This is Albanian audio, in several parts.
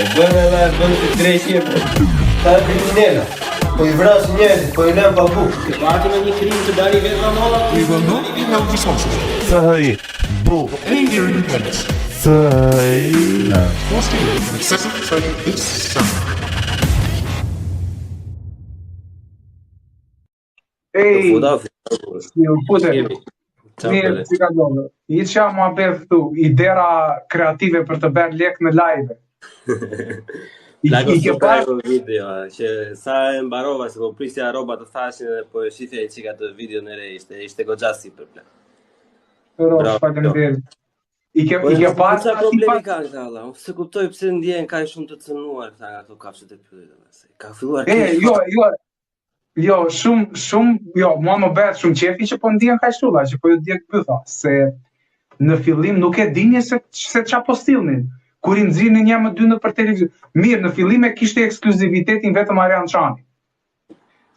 E bën edhe bën të drejtje. Ta kriminela. Po I vras njerëzit, po I lën pa bukë. Të bati me një krim të dali vetë nga molla. We will not be held responsible Sahi, bu, for any hearing impairments sahi. caused in excessive exposure to this sound. Ej, Fuda. ju pute. Jemi. Mirë, si ka dole. I qa mua beth këtu, idera kreative për të bërë lek në live. Plako I ke suka pas, e video, që sa e mbarova, se po prisja roba të thashin dhe po e shifja I qika të video në re, ishte goxha si për plak. Rosh, faleminderit. I ke pas, Qa problemi ka këta, Allah, unë se kuptoj pse ndjen ka shumë të cënuar këta nga këto kafshët e pyrit. Ka filluar jo, shumë, mua më bëhet shumë qefi që po ndjen kaq shtulla, që po ju djeg pyetha, se në fillim nuk e dini se qa po stillnin. Kur I nxirnin 1-2 në për televizion. Mirë, në fillim e kishte ekskluzivitetin vetëm Arian Çani.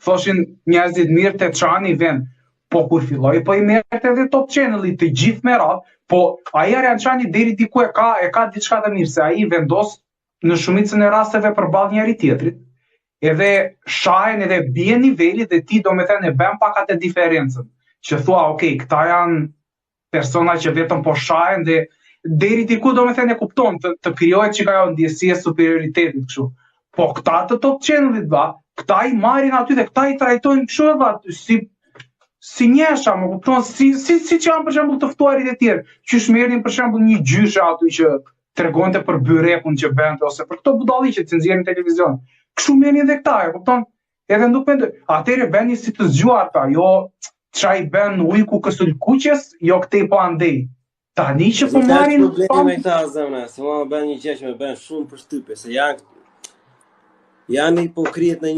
Thoshin njerëzit mirë te Çani vend. Po kur filloi, po I merrte edhe Top Channel-i të gjithë me radhë, po ai Arian Çani deri diku e ka diçka të mirë, se ai vendos në shumicën e rasteve përballë njëri tjetrit. Edhe shahen edhe bie niveli dhe ti do me thënë e bën pak atë diferencën. Që thua, okay, këta janë persona që vetëm po shahen dhe deri diku do me thënë e kupton të krijohet që ka jo ndjesie superioritetit kështu. Po këta të Top Channel-it këta I marrin aty dhe këta I trajtojnë kështu edhe si njesha, më kupton, si që janë për shembull të ftuarit e tjerë. Qysh merrin për shembull një gjyshe aty që tregonte për byrekun që bënte ose për këto budalliqe që nxjerrin televizion. Kështu merrin edhe këta, e kupton? Edhe nuk mendoj. Atëherë bëni si të zgjuar ta, jo çai bën ujku kësul kuqes, jo këtej po andej. Tani që po marrin probleme me këta zemra, se mua më bën një gjë që më bën shumë përshtypje, se janë hipokrit në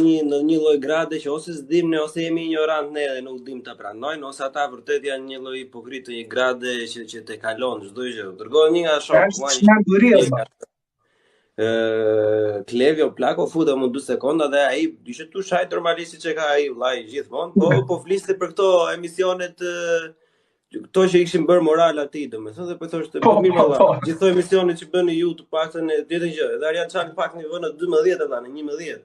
një lloj grade që ose s'dim ne ose jemi ignorant ne dhe nuk dim ta pranojnë, ose ata vërtet janë një lloj hipokrit të një grade që te kalon çdo gjë. Dërgoj një nga shoku. Klevjo plako futa më 2 sekonda dhe ai ishte tu shajt normalisht që ka ai vllai gjithmonë, po fliste për këto emisionet këto që ishin bërë moral atij, domethënë dhe po thoshte po mirë valla. Gjithë emisionet që bëni ju të paktën e tjetër gjë. Edhe Arian Çani pak në vënë 12 ata në 11.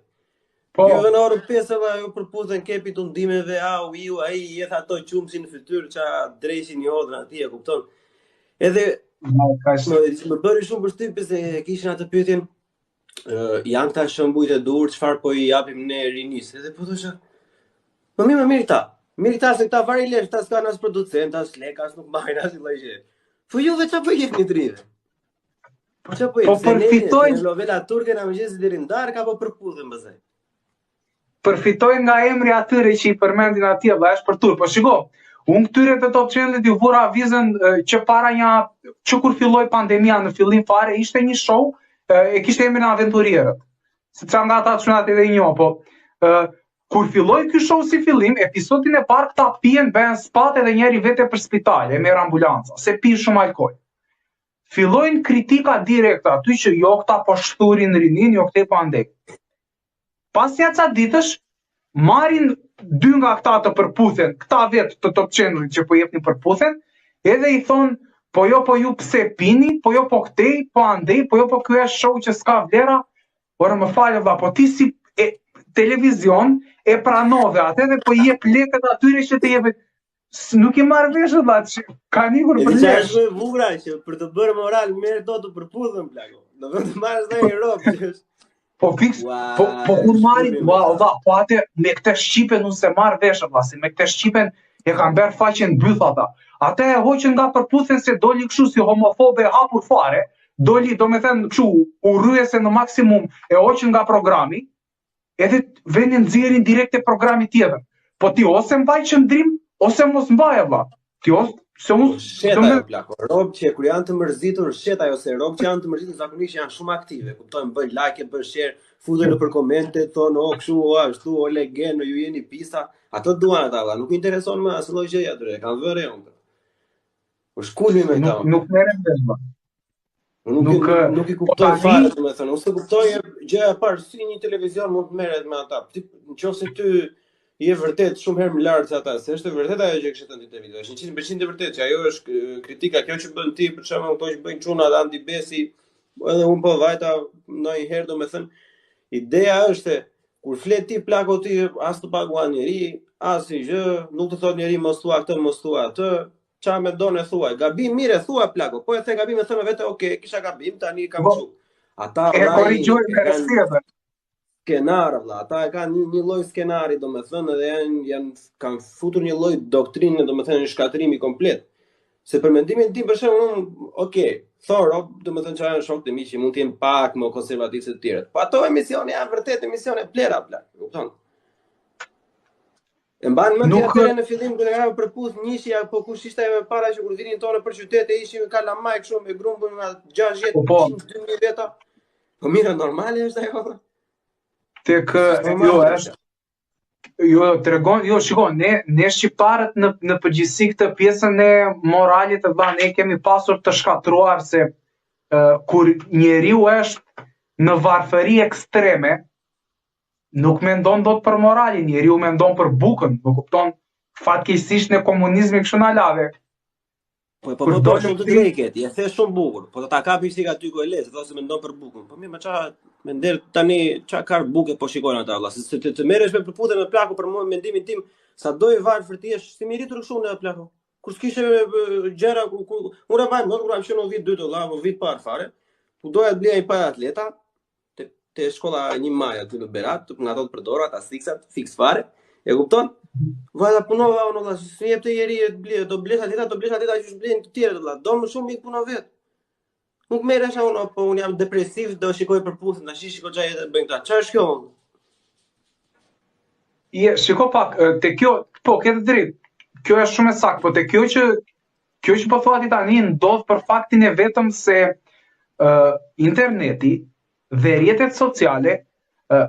Po vënë orën 5 edhe ajo përputhen kepi të ndimeve, ai jeth ato qumsin në fytyrë ça dreshin një hodhën atij, e kupton. Edhe më bëri shumë përshtypje se kishin atë pyetjen janë ta shëmbujt e dur, çfarë po I japim ne rinis. Edhe po thosha po mirë ta. Mirë ta se këta vari lesh, ta s'kan as producent, as lek, as nuk marrin as lloj gjë. Po juve çfarë po jepni drive? Po çfarë po jepni? Po përfitojnë novela turke na mëngjesit deri në darkë apo përputhen pastaj? Përfitojnë nga emri atyre që I përmendin atje, vllash për tur. Po shiko, unë këtyre të Top Channel-it ju vura avizën që para që kur filloi pandemia në fillim fare ishte një show, e kishte emrin Aventurierët. Se ca nga ata çunat edhe I njoh, po kur filloi ky show si fillim, episodin e parë këta pijen bën spat edhe njëri vete për spital, e merr ambulanca, se pi shumë alkool. Fillojnë kritika direkte aty që jo këta po shthurin rinin, jo këtej po andej. Pas një ca ditësh marrin 2 nga këta të përputhen, këta vetë të Top Channel-it që po jepnin përputhen, edhe I thon, po ju pse pini, po jo po këtej, po andej, po jo po ky është show që s'ka vlera. Ora më fal valla, po ti si televizion e pranove atë dhe po jep lekët atyre që të jepet. Nuk I marr vesh valla, ka nikur për lesh. Është vura që për të bërë moral merr do të përputhen plako. Do të marrësh ndonjë rrobë që po fiks, po kur marrin, valla, po atë me këtë shqipen unë se marr vesh valla, si me këtë shqipen e kanë bërë faqen mbyth ata. Ata e hoqën nga përputhen se doli kështu si homofobe e hapur fare, doli domethënë kështu urryese në maksimum e hoqën nga programi. Edhe vendin nxjerrin direkt e programi tjetër. Po ti ose mbaj qendrim ose mos mbaj valla. Ti ose se unë sheta plako. Rob që kur janë të mërzitur sheta ose rob që janë të mërzitur zakonisht janë shumë aktive. Kuptojnë, bëjnë like, bëjnë share, futen nëpër komente, thonë kështu, ashtu, o legend, ju jeni pista. Ato duan ata valla, nuk I intereson më as lloj gjëje atyre, kanë vënë unë. Po shkulmi me ta. Nuk merrem vesh valla. Nuk I kuptoj fare, domethënë, unë s'e kuptoj gjëja e parë si një televizion mund të merret me ata. Nëse ty je vërtet shumë herë më lart se ata, se është e vërtet ajo që kishte thënë ti te video. Është 100% e vërtet që ajo është kritika kjo që bën ti për shembull këto që bëjnë çuna dhe antibesi, edhe un po vajta ndonjëherë domethënë ideja është kur flet ti plako ti as të paguan njeri, as si gjë, nuk të thot njeri mos thua këtë, mos thua atë, ç'a më don e thuaj. Gabim mirë thua plako, po e the gabim e them vetë, okay, kisha gabim, tani kam kështu. Ata E korrigjoj me rëndësishme. skenar, valla, ata e kanë një lloj skenari, domethënë, dhe kanë futur një lloj doktrine, domethënë, shkatrimi komplet. Se për mendimin tim për shembull, okay, Thor, domethënë që janë shokët e mi që mund të jenë pak më konservativë se të tjerët. Po ato emisione janë vërtet emisione plera, plak, kupton? E mban mend atëherë në fillim kur era përputh njishja, po kush ishte më para që kur vinin tonë për qytet e ishim kalamaj kështu me grumbun nga 60 2000 veta. Po mira normale është ajo. Tek jo është jo tregon, jo shikoj, ne shqiptarët në përgjithësi këtë pjesën e moralit të vëlla ne kemi pasur të shkatruar se kur njeriu është në varfëri ekstreme nuk mendon dot për moralin, njeriu mendon për bukën, më kupton? Fatkeqësisht në komunizmin kështu na lave. Po më do shumë të drejket, e the shumë bukur, po ta kapi si aty ku e lez, ose mendon për bukën. Po mirë, më ç'a me nder tani ç'a ka buke po shikojnë ata valla, se të merresh me përputjen me plaku për mua mendimin tim, sa do i varfër ti është si miritur kështu në plaku. Kur s'kishe gjëra unë vaj më kur am qenë në vit $2, vit parë fare, ku doja të blej pa atleta, te shkolla 1 maj aty në Berat, nga ato të përdora, ata siksat, fiks fare, e kupton? Valla punova unë valla, si jep të jeri të blej, do blesh atleta që blen të tjerë valla, do më shumë ik puno vet. Nuk merresha unë, po unë jam depresiv, do shikoj përputhjen, tash shikoj çfarë jetë bëjnë këta. Çfarë është kjo? Shiko pak, te kjo, po ke të drejtë. Kjo është shumë e saktë, po te kjo që po thua ti tani ndodh për faktin e vetëm se interneti dhe rrjetet sociale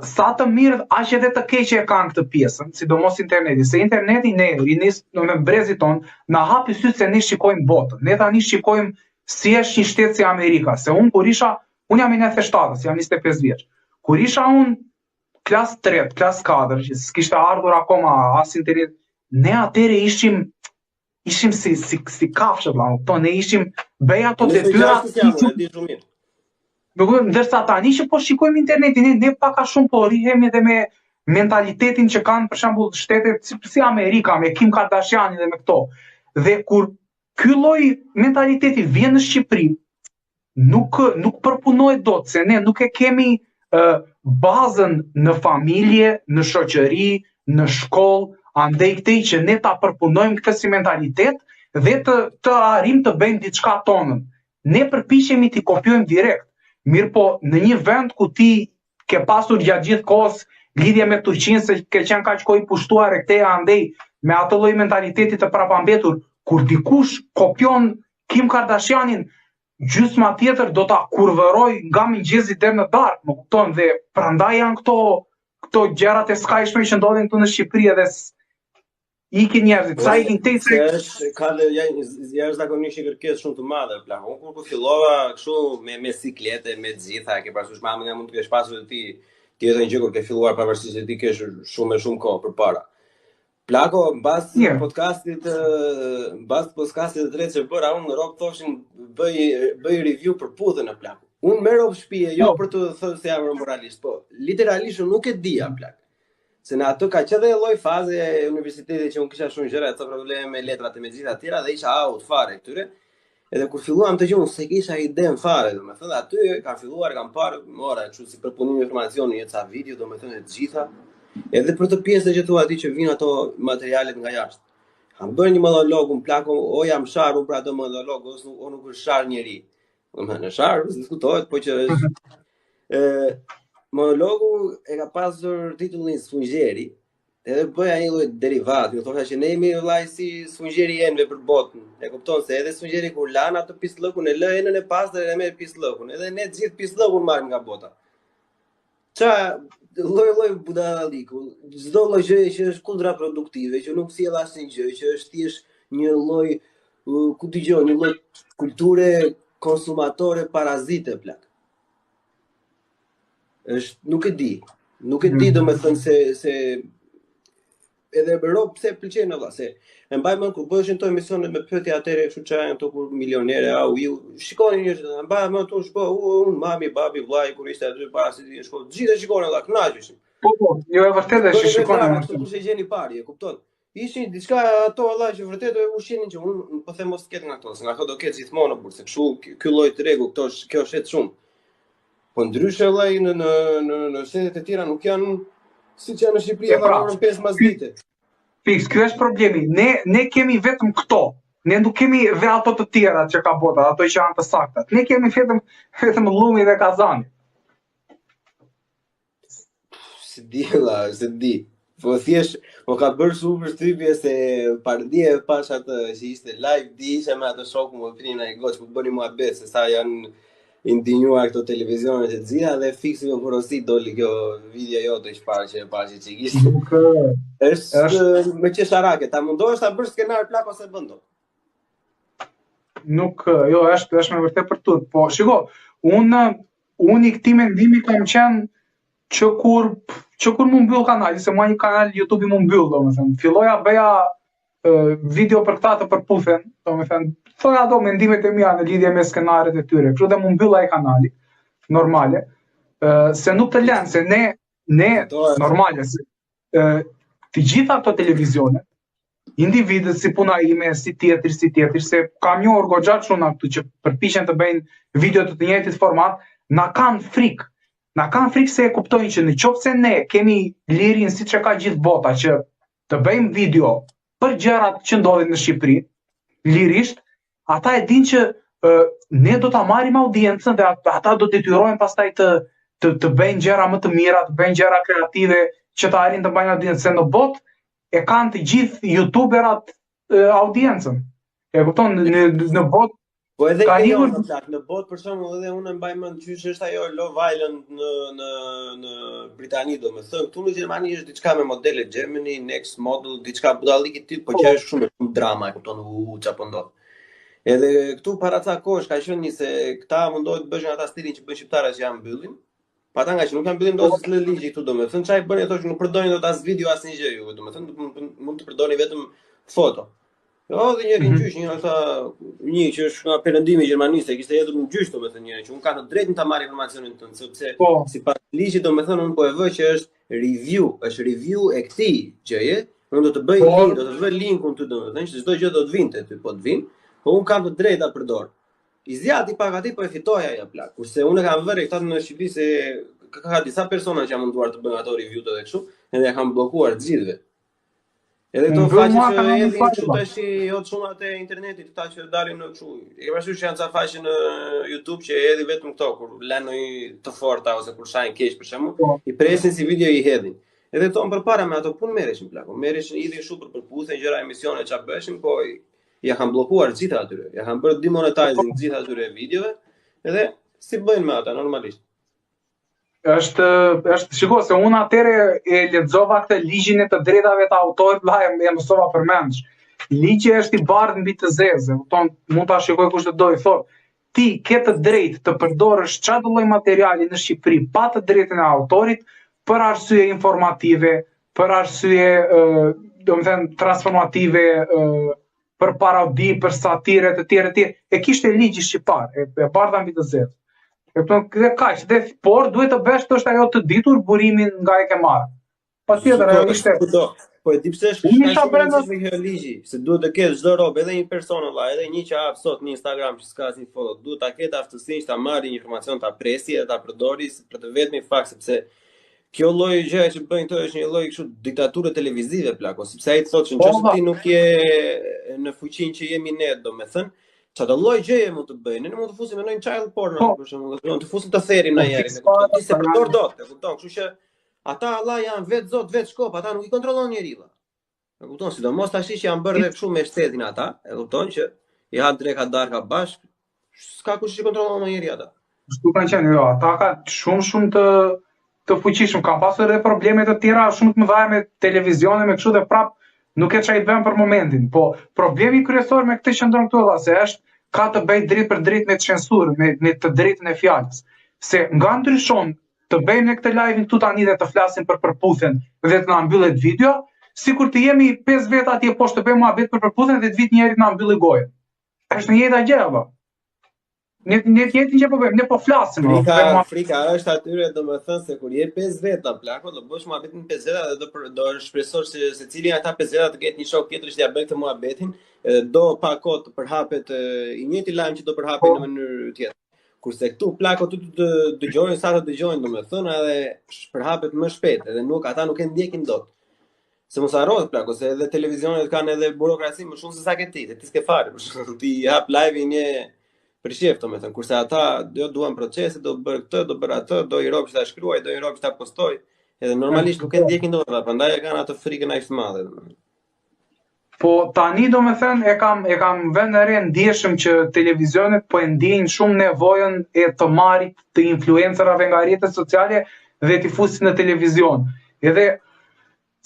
sa të mirë aq edhe të keqe e kanë këtë pjesën, sidomos interneti, se interneti ne rinis në brezit ton na hapi sytë se ne shikojmë botën. Ne tani shikojmë si është një shtet si Amerika, se unë jam i 97, jam 25 vjeç. Kur isha unë klas 3, klas 4, që s'kishte ardhur akoma as internet, ne atëre ishim si kafshë, po ne ishim bëj ato detyrat ndërsa tani që po shikojmë internetin, ne pak a shumë po rrihemi edhe me mentalitetin që kanë për shembull shtetet si Amerika, me Kim Kardashianin dhe me këto. Dhe kur ky lloj mentaliteti vjen në Shqipëri, nuk përpunohet dot, se ne nuk e kemi bazën në familje, në shoqëri, në shkollë, andaj këtej që ne ta përpunojmë këtë si mentalitet dhe të arrim të bëjmë diçka tonën. Ne përpiqemi t'i kopjojmë direkt. Mirë po, në një vend ku ti ke pasur gjatë gjithë kohës lidhje me Turqinë, se ke qenë kaq kohë i pushtuar e këteja andej me atë lloj mentaliteti të prapambetur, kur dikush kopjon Kim Kardashianin, gjysma tjetër do ta kurvëroj nga mëngjesi deri në darkë, më kupton, dhe prandaj janë këto gjërat e skajshme që ndodhin këtu në Shqipëri edhe ikin njerëzit, sa ikin tejse. Ka jashtëzakonisht një kërkesë shumë të madhe, plak. Unë kur fillova kështu me siklete, me të gjitha, ke parasysh mamën nga mund të kesh pasur ti edhe një gjë kur ke filluar pavarësisht se ti kesh shumë kohë përpara. Plako, mbas podcastit të tretë që bëra unë në Rock thoshin bëj review për pudhën e plaku. Unë merr op shtëpi jo për të thënë se jam moralist, po literalisht unë nuk e dija plak. Se në ato ka që dhe lloj faze e universitetit që unë kisha shumë gjëra, ca probleme me letrat e me gjitha tjera dhe isha out fare këtyre. Edhe kur filluam të gjumë, se kisha iden fare, domethënë aty kam filluar, kam parë, mora kështu si përpunim informacioni, një ca video, domethënë të gjitha. Edhe për të pjesë që thua ti që vinë ato materialet nga jashtë. Kam bërë një monolog, unë plako, o jam sharë, unë për ato monolog, o nuk është sharë njeri. Domethënë sharë, diskutohet, po që është monologu e ka pasur titullin Sfungjeri, edhe bëja një lloj derivat, më thosha që ne jemi vëllai si sfungjeri enve për botën. E kupton se edhe sfungjeri kur lan atë pislllëkun e lë enën e pastër e merr pislllëkun, edhe ne të gjithë pislllëkun marrim nga bota. Lloj budalliku, çdo lloj gjë që është kontraproduktive, që nuk sjell asnjë gjë, që është thjesht një lloj ku dëgjon, një lloj kulture konsumatore parazite plak. Nuk e di domethënë se edhe bero pse pëlqen valla se e mbaj mend kur bëheshin këto emisione me pyetje atëre kështu që janë këto kur milionere shikoni njerëzit e mbaj mend tu shpo un mami babi vllai kur ishte aty para se të në shkollë gjithë shikonin valla kënaqeshin. Po, jo e vërtetë që shikonin. Kur se gjeni parë, e kupton? Ishin diçka ato valla që vërtet u ushqenin që un po them mos ketë nga ato, se nga ato do ketë gjithmonë burr, se kështu ky lloj tregu kjo shet shumë. Po ndryshe vllai në shtetet e tjera nuk janë siç janë në Shqipëri edhe orën 5 mas dite. Fiks, ky është problemi. Ne kemi vetëm këto. Ne nuk kemi dhe ato të tjera që ka bota, ato që janë të sakta. Ne kemi vetëm llumi dhe kazani. Se di. Po thjesht, po ka bërë shumë përshtypje se pardje pash atë që ishte live, di isha me atë shoku më prinin ai goç, po bëni muhabet se sa janë indinjuar këto televizionet e gjitha dhe fiksi me porosi doli kjo video jote që parë që e pashi që ishte. Është me qesharake, ta mundohesh ta bësh skenar plak ose bën dot. Nuk, jo, është me vërtet për tut, po shiko, unë i këtij mendimi kam qenë që kur më mbyll kanali, se mua një kanal YouTube i më mbyll, domethënë, filloja bëja video për këta të përputhen, domethënë, thoja ato mendimet e mia në lidhje me skenaret e tyre, kështu dhe më mbyll ai kanali, normale, se nuk të lënë, se ne normale, të gjitha ato televizione, individët si puna ime, si tjetër, se kam njohur goxha çuna këtu që përpiqen të bëjnë video të njëjtit format, na kanë frikë. Na kanë frikë se e kuptojnë që në qoftë se ne kemi lirin siç e ka gjithë bota që të bëjmë video për gjërat që ndodhin në Shqipëri, lirisht, ata e dinë që ne do ta marrim audiencën dhe ata do detyrohen pastaj të bëjnë gjëra më të mira, të bëjnë gjëra kreative që të arrin të bëjnë audiencë. Se në botë e kanë të gjithë youtuberat audiencën. E kupton, në botë po edhe në botë për shembull edhe unë mbaj mend qysh është ajo Love Island në Britani, domethënë këtu në Gjermani është diçka me modele Germany, Next Model, diçka budalliki tillë, po që është shumë drama, e kupton, çapo ndodh. Edhe këtu para ca kohësh ka qenë se këta mundohet të bëjnë ata stilin që bëjnë shqiptarët që janë mbyllin. Pa ata nga që nuk kanë mbyllim dosës të ligji këtu domethënë çaj bëni ato që nuk përdorin dot as video as një gjë ju, domethënë mund të përdorni vetëm foto. Jo, dhe njëri në gjysh, një që është nga perëndimi gjermaniste, kishte jetur në gjysh, domethënë njëri që unë ka të drejtën ta marr informacionin tënd, sepse sipas ligjit domethënë unë po e vë që është review e këtij gjëje, unë do të bëj link, do të vë linkun ty domethënë, që çdo gjë do të vinte ty, po të vinë, po unë kam të drejtë ta përdor. I zjati pak aty po e fitoj ajo plak. Kurse unë kam vënë këta në Shqipëri se ka disa persona që janë munduar të bëjnë ato review-të edhe kështu, edhe ja kanë bllokuar të gjithëve. Edhe këto faqe që edhin kështu tash jot shumë atë internetit, këta që dalin në kështu. E ke parasysh që janë ca faqe në YouTube që edhin vetëm këto kur lënë ndonjë të forta ose kur shajnë keq për shembull, i presin si video i hedhin. Edhe këto përpara me ato punë merreshin plako. Merreshin idhin shumë për përputhen gjëra emisione ç'a bëshin, po ja kanë bllokuar gjithë atyre. Ja kanë bërë demonetizing gjithë atyre videove, edhe si bëjnë me ata normalisht. Është shiko se unë atëre e lexova këtë ligjin e të drejtave të autorit, e mësova përmendsh. Ligji është i bardhë mbi të zezë, kupton, mund ta shikoj kush të doj, thotë, ti ke të drejtë të përdorësh çdo lloj materiali në Shqipëri pa të drejtën e autorit për arsye informative, për arsye, domethënë transformative, për parodi, për satire të tjera. E kishte ligji shqiptar, e bardha mbi të zezë. Dhe kaq, por duhet të bësh është ajo të ditur burimin nga e ke marrë. Patjetër ajo ishte. Po e di pse është me kjo ligji, se duhet të ketë çdo rob, edhe një person edhe një që hap sot në Instagram që s'ka asnjë foto, duhet ta ketë aftësinë që ta marrë një informacion, ta presi dhe ta përdori për të vetmin fakt, sepse kjo lloj gjëja që bëjnë këto është një lloj kështu diktature televizive plako, sepse ai thotë që nëse ti nuk je në fuqinë që jemi ne, domethënë çdo lloj gjëje mund të bëjnë. Ne mund të fusim në një child porno për shembull, të fusim të therin ndonjëherë. Ti se përdor dot, e kupton? Kështu që ata Allah janë vetë zot, vetë shkop, ata nuk i kontrollon njeriu. E kupton? Sidomos tash që janë bërë kështu me shtetin ata, e kupton që i ha dreka darka bashk, s'ka kush i kontrollon njeriu ata. Kështu kanë qenë, jo, ata kanë shumë të fuqishëm, kanë pasur edhe probleme të tjera shumë të mëdha me televizione, me kështu dhe prap nuk e çaj bën për momentin, po problemi kryesor me këtë qendron këtu valla se ka të bëjë drejt për drejt me censurën, me të drejtën e fjalës. Se nga ndryshon të bëjmë në këtë live këtu tani dhe të flasim për përputhen dhe të na mbyllet video, sikur të jemi 5 veta atje poshtë të bëjmë muhabet për përputhen dhe të vit njerit na mbylli gojën. Është në njëjta gjë apo? Ne jetën që po bëjmë, ne po flasim. Frika është atyre, domethënë se kur je 5 veta plako, do bësh muhabetin 5 veta dhe do shpresosh se secili nga ata 5 veta të ketë një shok tjetër që t'ia bëjë këtë muhabetin, do pa kohë të përhapet i njëjti lajm që do përhapet në mënyrë tjetër. Kurse këtu plako tu të dëgjojnë sa të dëgjojnë, domethënë edhe përhapet më shpejt, edhe ata nuk e ndjekin dot. Se mos harrohet plako, se edhe televizionet kanë edhe burokraci më shumë se sa ke ti s'ke fare, për shembull, ti hap live-in një për shef, domethënë, kurse ata do duan procese, do bër këtë, do bër atë, do i rob që ta shkruaj, do i rob që ta postoj, edhe normalisht nuk e ndjekin dot ata, prandaj e kanë atë frikën aq të madhe, domethënë. Po tani domethënë e kam vënë re ndjeshëm që televizionet po e ndjejnë shumë nevojën e të marrit të influencerave nga rrjetet sociale dhe t'i fusin në televizion. Edhe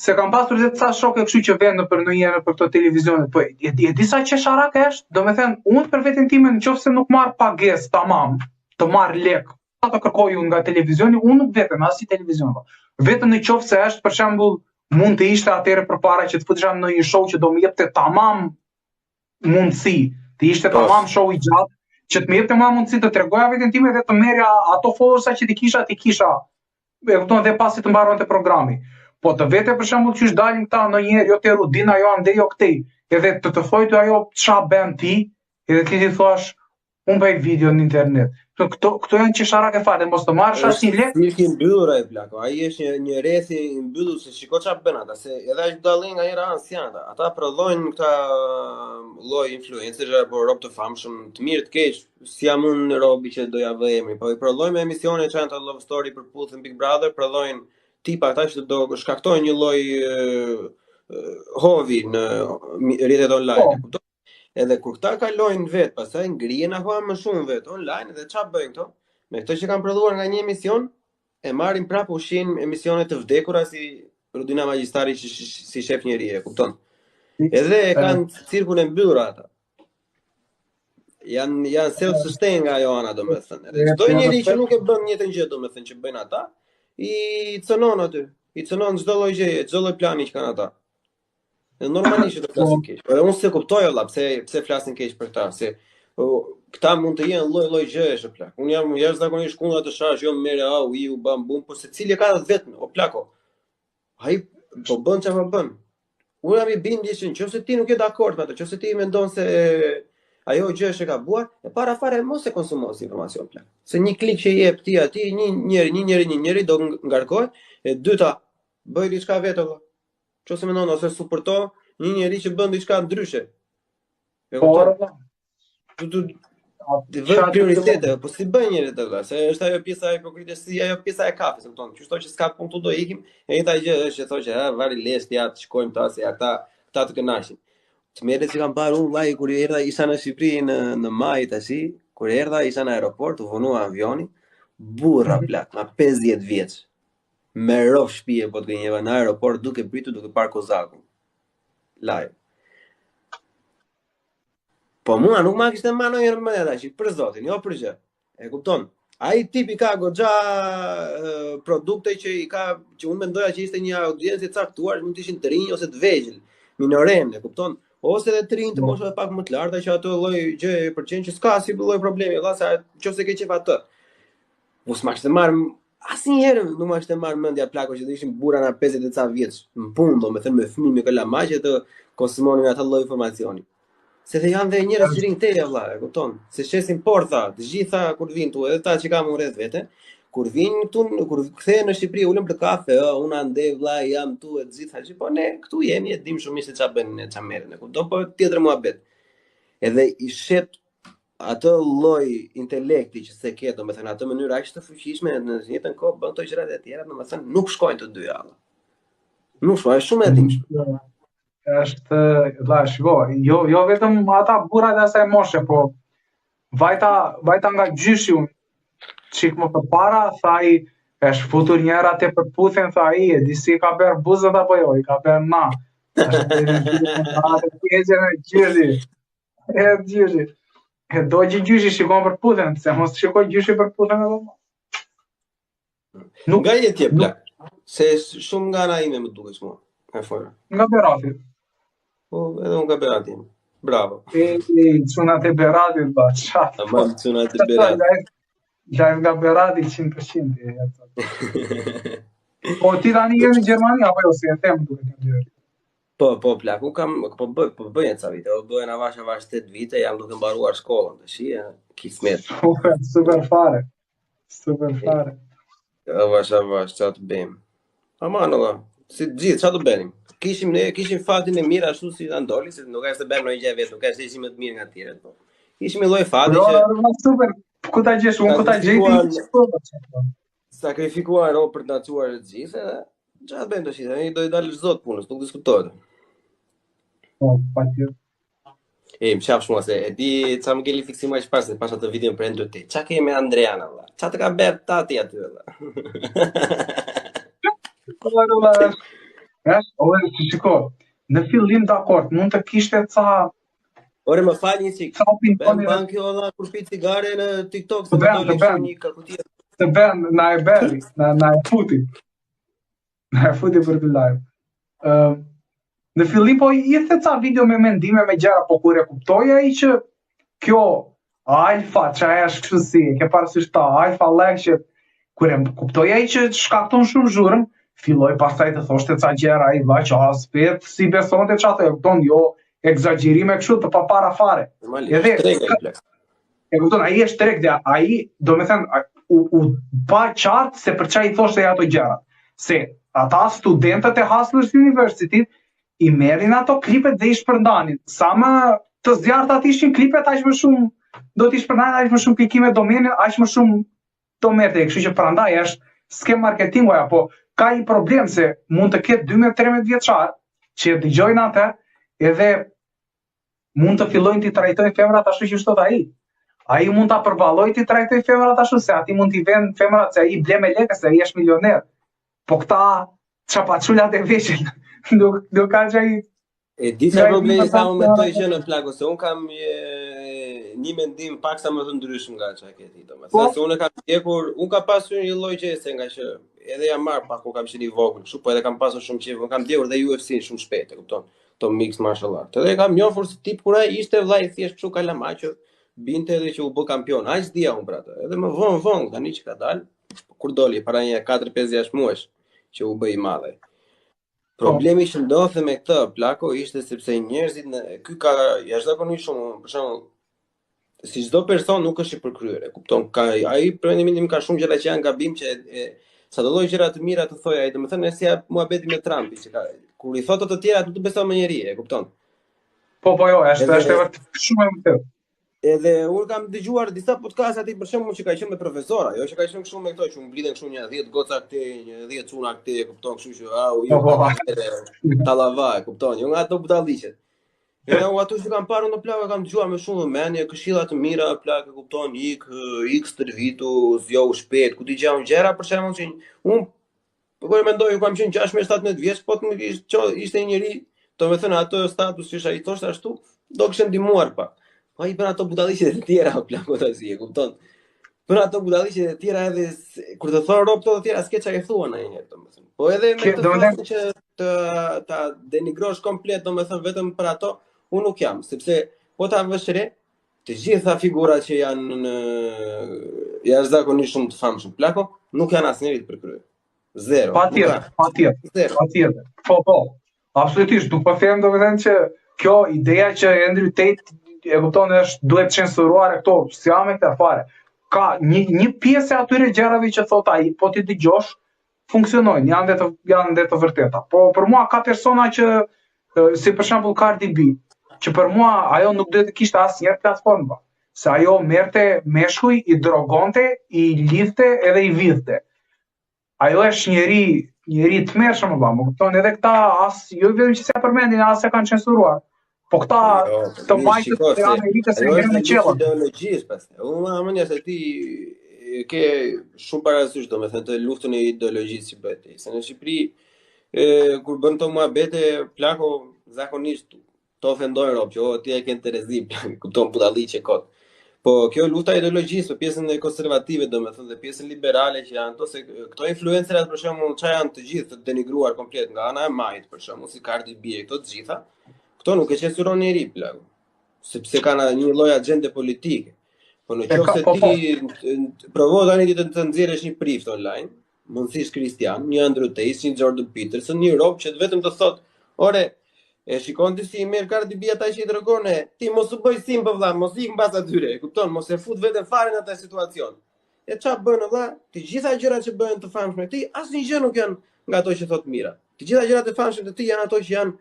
se kam pasur dhe ca shokë kështu që vënë për ndonjëherë për këto televizionet, po e disa qesharak është, domethënë unë për veten time nëse nuk marr pagesë tamam, të marr lek, ato kërkoj unë nga televizioni, unë nuk vetëm as si televizion. Vetëm nëse është për shembull mund të ishte atëherë përpara që të futesha në një show që do më jepte tamam mundësi, të ishte tamam show i gjatë, që të më jepte më mundësi të tregoja veten time dhe të merrja ato followersa që ti kisha, e kupton, dhe pasi të mbaronte programi. Po të vete për shembull që është dalin këta ndonjëherë, jo te Rudina, jo ande, jo këtej, edhe të thojë ty ajo ç'a bën ti, edhe ti thuash unë bëj video në internet. Këto janë qesharake fare, mos të marrësh asnjë lek. Është i mbyllur ai plako. Ai është një rrethi i mbyllur se shiko ç'a bën ata, se edhe aq dallin nga njëra anë si janë ata. Ata prodhojnë këta lloj influencerë apo rob të famshëm, të mirë të keq, si jam unë robi që do ja vë emrin, po i prodhojnë me emisione që janë të love story për Puthën Big Brother, prodhojnë tipa ata që do shkaktojnë një lloj hovi në rrjetet online, e kupton? Edhe kur këta kalojnë vet, pastaj ngrihen akoma më shumë vet online dhe ç'a bëjnë këto? Me këto që kanë prodhuar nga një emision, e marrin prapë ushin emisione të vdekura si Rudina Magjistari që si shef njeri, e kupton? Edhe e kanë cirkun e mbyllur ata. Janë self-sustain nga ajo ana, domethënë. Edhe çdo njeri që nuk e bën njëjtën gjë, domethënë që bëjnë ata, i cënon aty. I cënon çdo lloj gjëje, çdo lloj plani që kanë ata. Dhe normalisht do të flasin keq. Por unë se kuptoj valla pse flasin keq për këta, se këta mund të jenë lloj gjësh o plak. Unë jam jashtëzakonisht kundër të shash, jo merre u bam bum, po secili ka vetëm o plako. Ai po bën çfarë bën. Unë jam i bindur që nëse ti nuk je dakord me atë, nëse ti mendon se ajo gjë është e gabuar, e para fare mos e konsumos informacion plak. Se një klik që jep ti atij, një njeri do ngarkohet, e dyta bëj diçka vetë valla. Nëse mendon ose suporto një njeri që bën diçka ndryshe. Por të vë prioritete, po si bën njëri të vë, se është ajo pjesa e hipokritësia, ajo pjesa e kafes, e kupton? Qështo që s'ka punë do ikim, e njëjta gjë është që thoshë, vari lest ja të shkojmë ta se ata të kënaqin. Të merret që kam parë unë vllai kur erdha isha në Shqipëri në maj tash, kur erdha isha në aeroport, u vonua avioni, burra plak, na 50 vjeç. Me rrov shtëpie po të gënjeva në aeroport duke pritur duke parë kozakun. Live. Po mua nuk ma kishte marrë ndonjëherë më tash, për zotin, jo për gjë. E kupton? Ai tipi ka goxha produkte që unë mendoja që ishte një audiencë e caktuar, mund të ishin të rinj ose të vegjël, minoren, e kupton? Ose edhe të rinj të moshave pak më të larta që ato lloj gjë e pëlqen që s'ka si lloj problemi, valla se nëse ke qef atë. Mos ma kishte marrë asnjëherë nuk ma kishte marrë mendja plako që të ishin burra na 50 e ca vjeç, në punë, domethënë me fëmijë me kalamaqe të konsumonin atë lloj informacioni. Se dhe janë dhe njerëz që rinë teja valla, e kupton? Se shesin porta, të gjitha kur vinë tu, edhe ta që kam unë rreth vete, kur vinë këtu, kur kthehen në Shqipëri, ulën për kafe, unë ande vlla jam tu e të gjitha, që po ne këtu jemi e dim shumë se ç'a bën, ç'a merren, e kupton? Po tjetër muhabet. Edhe i shet atë lloj intelekti që se ke, domethënë atë mënyrë aq të fuqishme në të njëjtën kohë bën këto gjërat e tjera, domethënë nuk shkojnë të dyja. Nuk shkojnë, është shumë e dimshme. Është vllash, jo vetëm ata burrat e asaj moshe, po vajta nga gjyshi unë. Çik më përpara tha ai, është futur njëra te për Puthën, tha ai, e di si ka bërë buzët apo jo, i ka bërë na. E do gjyshi shikon për Puthën, se mos shikoj gjyshi për Puthën edhe më. Nga je tje plak, se shumë nga ana ime më duket mua. e fora. Nga Berati. Po, edhe unë nga Berati. Bravo. Çunat e Beratit, ba, çfarë? Tamam, çunat e Berati. Live nga Berati 100%. Po ti tani je në Gjermani apo jo se e them duhet të ndjer. Po, plak, unë kam, po bëjnë ca vite, bëjnë avash 8 vite, jam duke mbaruar shkollën, të shi, kismet. Super fare. Super fare. Avash, qa të bëjmë. Ama, si gjithë, qa të bëjmë? Kishim fatin e mirë ashtu si të ndoli, se nuk është të bëjmë në një gjë vetë, nuk është të ishim më të mirë nga tjere. Kishim i lloj fati që... super, ku ta gjesh, unë ku ta gjeti. Sakrifikuar ro për të naquar të gjithë, edhe qa të bëjmë të shi, do i dalë çdo të punës, nuk diskutohet. Po, patjetër. Më qaf shumë se e di qa më kelli fiksima që pasë, pasha të videon për endër ti. Qa ke me Andreana, valla? Qa të ka bërë tati aty, valla? Shiko, në fillim dakord, mund të kishte ca... Ore, më fal një qik. Bën banki olla kur pi cigare në TikTok, se të bën një kakutie. Të bën, na e bëri, na e futi. Na e futi për të live. Në fillim po i the ca video me mendime me gjëra, po kur e kuptoj ai që kjo alfa çaja është kështu si, ke parasysh ta alfa lekë kur e kuptoj ai që shkakton shumë zhurmë, filloi pastaj të thoshte ca gjëra ai vaq aspet si besonte çfarë kupton, jo egzagjerime kështu të papara fare. Edhe e kupton, ai është treg dhe ai, domethënë u pa qartë se për çfarë i thoshte ato gjëra. Se ata studentët e Hustlers University i merrin ato klipet dhe i shpërndanin. Sa më të zjarrtat ishin klipet, aq më shumë do t'i shpërndanin, aq më shumë klikime domenin, aq më shumë do merrte. Kështu që prandaj është skem marketingu apo ka një problem se mund të ketë 12-13 vjeçar që dëgjojnë atë edhe mund të fillojnë t'i trajtojnë femrat ashtu që thot ai. Ai mund ta përballojë t'i trajtojë femrat ashtu se aty mund t'i vend femrat se ai ble me lekë se ai është milioner. Po këta çapaçulat e veçën nuk ka që i... E di që problemi sa unë me të gjë në plako, se unë kam një mendim pak sa më të ndryshëm nga që ke ti, se unë kam ndjekur, unë kam pasur një lloj gjese nga që edhe jam marrë pak kur kam qenë i vogël, kështu, po edhe kam pasur shumë qef, unë kam ndjekur dhe UFC shumë shpejt, e kupton, to mixed martial art. Edhe kam njohur si tip kur ai ishte vllai thjesht kështu kalama që binte edhe që u bë kampion. Aq dia unë për atë. Edhe më vonë tani që ka dalë, kur doli para një 4-5 muajsh që u bë i madh. Problemi që ndodhte me këtë plako ishte sepse njerëzit ky ka jashtëzakonisht shumë, për shembull, si çdo person nuk është i përkryer, e kupton? Ai për mendimin tim ka shumë gjëra që janë gabim që sa do lloj gjëra të mira të thojë ai, domethënë si muhabeti me Trumpi që ka kur i thotë të tjerat nuk të beson më njeri, e kupton? Po jo, është vërtet shumë e vërtetë. Edhe unë kam dëgjuar disa podcast aty për shembull që ka qenë me profesora, jo që ka qenë kështu me këto që mblidhen kështu një 10 goca këtej, një 10 çuna këtej, e kupton, kështu që tallava, e kupton, jo nga ato budalliqet. Edhe u ato që kam parë në plagë kam dëgjuar me shumë vëmendje, këshilla të mira, plagë, e kupton, ik stërvitu, zgjohu shpejt, ku ti gjaun gjëra për shembull që unë po mendoj kam qenë 16-17 vjeç, po të më ishte një njerëz, domethënë ato status që ai thoshte ashtu, do kishte ndihmuar pak. Po i bën ato budalliqet e tjera plako tash, e kupton? Bën ato budalliqet e tjera edhe kur të thon rob këto të tjera s'ke çfarë thuan ai herë domethënë. Po edhe me këtë që ta denigrosh komplet domethënë vetëm për ato, unë nuk jam, sepse po ta vësh re, të gjitha figurat që janë në jashtëzakonisht shumë të famshëm plako, nuk janë asnjëri të përkryer. Zero. Patjetër. Po. Absolutisht, nuk po them domethënë që kjo ideja që Andrew Tate e kupton është duhet censuruar këto, si jam me këtë fare. Ka një pjesë atyre gjërave që thot ai, po ti dëgjosh, funksionojnë, janë dhe të vërteta. Po për mua ka persona që si për shembull Cardi B, që për mua ajo nuk duhet të kishte asnjëherë platformë. Se ajo merrte meshkuj, i drogonte, i lidhte edhe i vidhte. Ajo është njeri të mërshëm, më kupton, edhe këta as jo vetëm që se përmendin, as e kanë censuruar. Po këta të majtët të Amerikës e njerë në qelën. Ideologjisë pastaj. Unë amënja se ti ke shumë parasysh domethënë të luftën e ideologjisë që bëhet. Se në Shqipëri kur bën to muhabete plako zakonisht to ofendojnë rob që ti e ke terezi, kupton budalliqe kot. Po kjo luta e ideologjisë, për pjesën e konservative, domethënë dhe pjesën liberale që janë ato se këto influencerat për shembull çfarë janë të gjithë të denigruar komplet nga ana e majt për shembull, si Cardi B, këto të gjitha. Këto nuk e censuron njeri plagu, sepse kanë një lloj agjende politike. Po në qoftë se ti provo tani të nxjerrësh një prift online, mundësisht Kristian, një Andrew Tate, një Jordan Peterson, një rob që vetëm të thotë, ore, e shikon ti si merr Cardi B ata që i dërgone, ti mos u bëj sim për vëlla, mos ik mbas atyre, e kupton, mos e fut veten fare në atë situacion. E çfarë bën vëlla? Të gjitha gjërat që bëhen të famshme ti, asnjë gjë nuk janë nga ato që thot mira. Të gjitha gjërat e famshme të ti janë ato që janë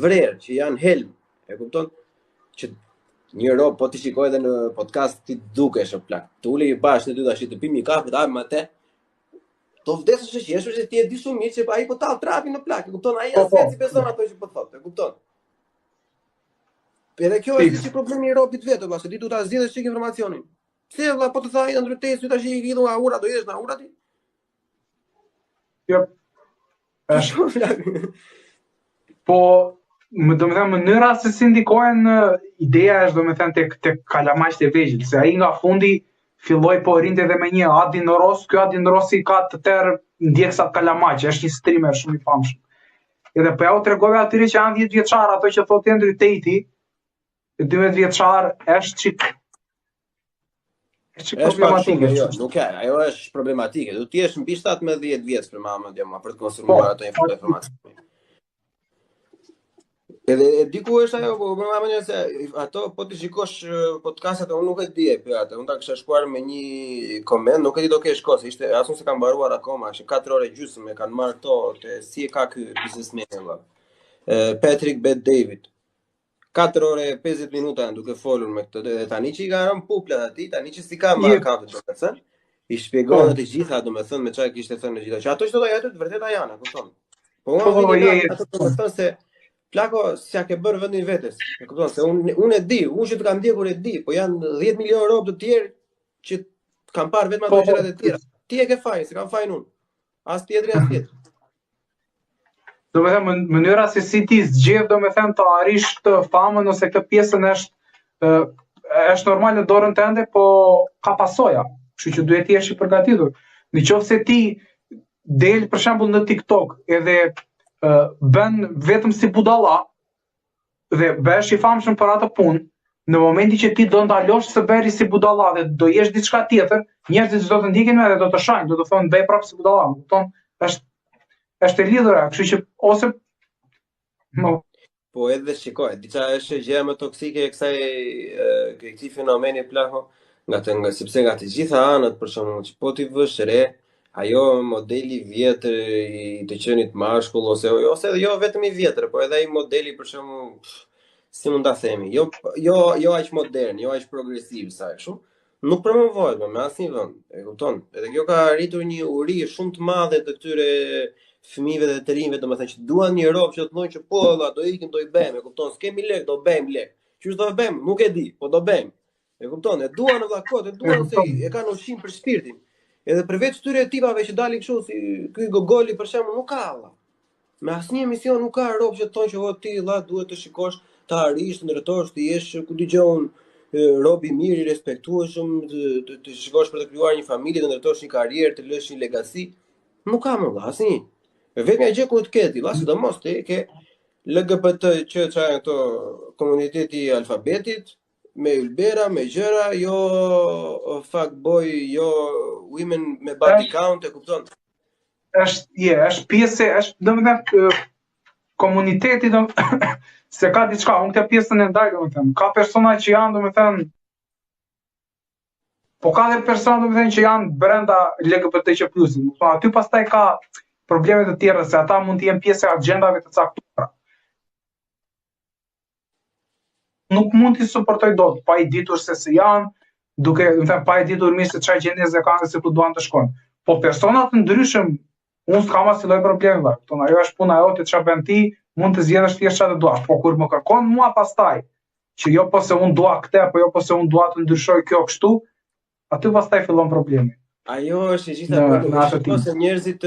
vrerë, që janë helm. E kupton? Që një rob po ti shikoj edhe në podcast ti dukesh o plak. Të ulej bashkë në dy tash të pimi kafe, të hajmë atë. To vdesësh që jesh se ti e di shumë mirë se ai po tall trapin në plak, e kupton? Ai as vetë si person ato që po thotë, e kupton? Edhe kjo është si problemi i robit vetë, valla, se ti duhet ta zgjidhësh çik informacionin. Pse valla po të thaj Andrew Tate, ty tash i lidhu nga ura, do jesh nga ura ti? Jo. Po, do të them mënyra se si ndikojnë ideja është domethënë tek kalamajt e vegjël, se ai nga fundi filloi po rinte edhe me një Adin Ross, ky Adin Rossi ka të tërë ndjekësat kalamaj, është një streamer shumë i famshëm. Edhe po ja u tregove atyre që janë 10 vjeçar ato që thotë Andrew Tate, 12 vjeçar është çik problematike. Jo, nuk e, ajo është problematike. Do të jesh mbi 17 vjeç për për të konsumuar ato informacione. Edhe e di ku është ajo, po më se ato po ti shikosh podcastet, unë nuk e di atë. Unë ta kisha shkuar me një koment, nuk e di do kesh kohë, se ishte asun se kanë mbaruar akoma, është 4 orë gjysmë e kanë marrë këto, si e ka ky biznesmeni valla. Patrick Bet David. 4 orë e 50 minuta janë duke folur me këtë, dhe tani që i ka rënë puplat aty, tani që si ka marrë akaunt domethënë, i shpjegon të gjitha domethënë me çfarë kishte thënë gjitha. Që ato që thotë ajo të vërteta janë, kupton? Po ato domethënë se plako s'ja ke bërë vendin vetes. E kupton se unë e di, unë që të kam ndjekur e di, po janë 10 milionë rob të tjerë që kanë parë vetëm ato gjërat e tjera. Ti e ke fajin, se kam fajin unë. As tjetri as tjetri. Do me thëmë, mënyra se si ti zgjedh, do me thëmë, të arish të famën, ose këtë pjesën është normal në dorën tënde, po ka pasoja, kështu që duhet jesh i përgatitur. Në qoftë se ti del për shembull në TikTok edhe bën vetëm si budalla dhe bëhesh i famshëm për atë punë, në momentin që ti do ndalosh së bëri si budalla dhe do jesh diçka tjetër, njerëzit do të ndiqen edhe do të shohin, do të thonë bëj prapë si budalla, kupton? Është e lidhura, kështu që ose po edhe shikoj, diçka është gjëja më toksike e kësaj fenomeni plaho, sepse nga të gjitha anët për shembull, që po ti vësh re, ajo modeli vjetër i të qenit mashkull ose jo vetëm i vjetër, po edhe ai modeli për shembull, si mund ta themi, jo aq modern, jo aq progresiv sa kështu, nuk promovohet me asnjë vend, e kupton? Edhe kjo ka arritur një uri shumë të madhe të këtyre fëmijëve dhe të rinjve, domethënë që duan një rob që të thonë që po valla do ikim, do i bëjmë, e kupton? S'kemi lek, do bëjmë lek. Qysh do bëjmë? Nuk e di, po do bëjmë. E kupton? E duan valla kot, e duan se e kanë ushqim për shpirtin. Edhe përveç këtyre tipave që dalin kështu si ky Gogoli për shembull, nuk ka valla. Me asnjë emision nuk ka rob që të thonë që o ti valla duhet të shikosh, të arish, të ndërtosh, të jesh ku dëgjon rob i mirë, i respektueshëm, të shikosh për të krijuar një familje, të ndërtosh një karrierë, të lësh një legacy. Nuk ka më valla asnjë. Vetëm gjë ku të keti, sidomos ti ke LGBT që çajë këto komuniteti i alfabetit, me ylbera, me gjëra, jo fuckboy, jo women me body count, e kupton? Është pjesë, është domethënë komuniteti se ka diçka, unë këtë pjesën e ndaj domethënë, ka persona që janë domethënë, po ka dhe persona domethënë që janë brenda LGBTQ+, aty pastaj ka probleme të tjera, se ata mund të jenë pjesë e agjendave të caktuara. Nuk mund t'i suportoj dot, pa i ditur se si janë, pa i ditur mirë se çfarë gjendje kanë dhe se ku duan të shkojnë. Po persona të ndryshëm, unë s'kam asnjë lloj problemi, ajo është puna jote, çfarë bën ti, mund të zgjedhësh thjesht çfarë dua. Po kur më kërkon mua pastaj, që jo po se unë dua këtë, apo jo po se unë dua të ndryshoj kjo kështu, aty pastaj fillon problemi. Ajo është e gjitha problemi, ose njerëzit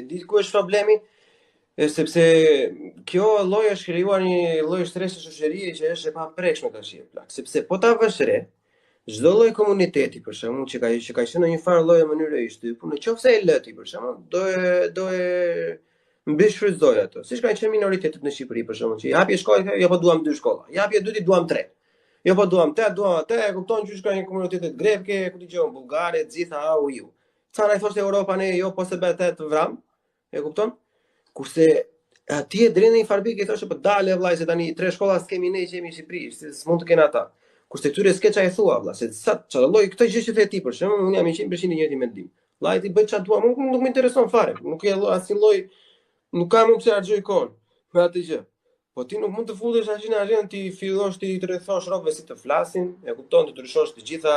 di ku është problemi, sepse kjo lloj është krijuar një lloj stresi shoqërie që është e paprekshme tash plak, sepse po ta vësh re, çdo lloj komuniteti për shembull që ka qenë në një farë lloj mënyre i shtypur, nëse e lë ti për shembull, do e mbishfryzoj ato. Siç kanë qenë minoritetet në Shqipëri për shembull, që i hapje shkollë, jo po duam 2 shkolla. I hapje 2, duam 3. Jo po duam 8, duam atë, e kupton që ka një komunitetet greke, ku dëgjon bullgare, gjitha au ju. Ca na thoshte Europa ne jo po se bëhet të vram, e kupton? Kurse atje deri në një farbik i thoshte po dalë vllai se tani 3 shkolla s'kemi ne që jemi në Shqipëri, se s'mund të kenë ata. Kurse këtyre s'ke çaj thua vlla, se sa çfarë lloj këtë gjë që the ti për shembull, unë jam 100% i njëjti mendim. Vllai ti bëj çfarë dua, nuk më intereson fare, nuk e asnjë lloj, nuk kam më pse harxoj kohën me atë gjë. Po ti nuk mund të futesh ashtu në agjend ti fillosh ti të rrethosh rrobëve si të flasin, e kupton, të ndryshosh të gjitha